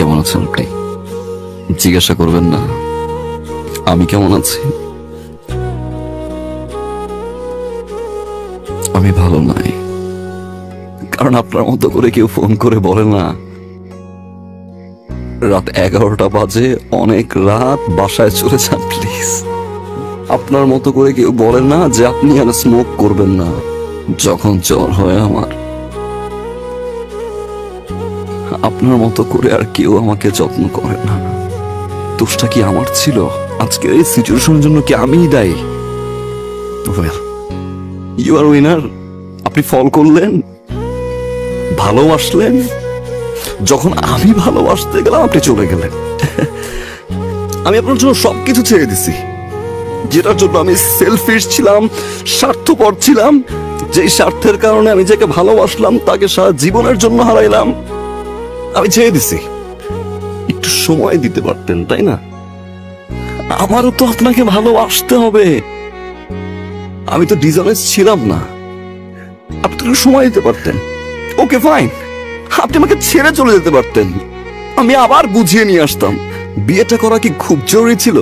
কেমন আছেন আপনি? জিজ্ঞাসা করবেন না আমি কেমন আছি? আমি ভালো নাই, কারণ আপনার মতো করে কেউ ফোন করে বলে না রাত 11টা বাজে, অনেক রাত, বাসায় চলে যান প্লিজ। আপনার মতো করে কেউ বলে না যে আপনি আর স্মোক করবেন না যখন জ্বর হয় আমার। আপনার মতো করে আর কেউ আমাকে যত্ন করে না। দোষটা কি আমার ছিল? আজকের এই সিচুয়েশনের জন্য কি আমিই দায়ী? You are winner. আপনি ফল করলেন, ভালোবাসলেন, যখন আমি ভালোবাসতে গেলাম আপনি চলে গেলেন। আমি আপনার জন্য সবকিছু ছেড়ে দিছি, যেটার জন্য আমি সেলফিশ ছিলাম, স্বার্থপর ছিলাম, যেই স্বার্থের কারণে আমি যাকে ভালোবাসলাম তাকে সারা জীবনের জন্য হারাইলাম। আমি ছেড়ে দিছি। একটু সময় দিতে পারতেন, তাই না? আমারও তো আপনাকে ভালোবাসতে হবে। আমি তো ডিসঅনেস্ট ছিলাম না। আপনি তো একটু সময় দিতে পারতেন। ওকে ফাইন, আপনি আমাকে ছেড়ে চলে যেতে পারতেন, আমি আবার বুঝিয়ে নিয়ে আসতাম। বিয়েটা করা কি খুব জরুরি ছিল?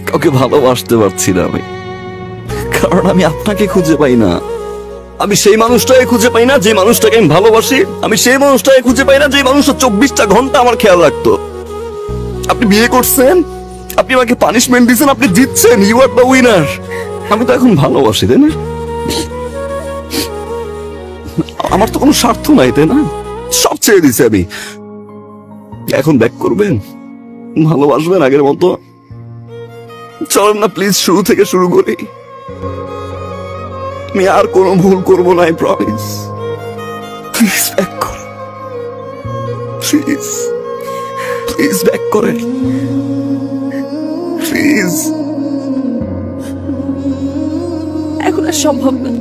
কাউকে ভালোবাসতে পারছি না আমি, কারণ আমি আপনাকে খুঁজে পাই না। আমি সেই মানুষটাকে খুঁজে পাই না যে মানুষটাকে আমি ভালোবাসি। আমি সেই মানুষটাকে খুঁজে পাই না যে মানুষটা 24টা ঘন্টা আমার খেয়াল রাখতো। আপনি বিয়ে করছেন, আপনি আমাকে পানিশমেন্ট দিচ্ছেন, আপনি জিতছেন, ইউ আর দ্য উইনার। আমি তো এখন ভালোবাসি, তাই না? আমার তো কোনো স্বার্থ নাই, তাই না? সব ছেড়ে দিছি আমি। এখন ব্যাক করবেন, ভালোবাসবেন আগের মতো? চলেন না প্লিজ, শুরু থেকে শুরু করি। আমি আর কোনো ভুল করবো না, আই প্রমিস। প্লিজ ব্যাক করেন, প্লিজ প্লিজ ব্যাক করেন, প্লিজ। এখন আর সম্ভব না।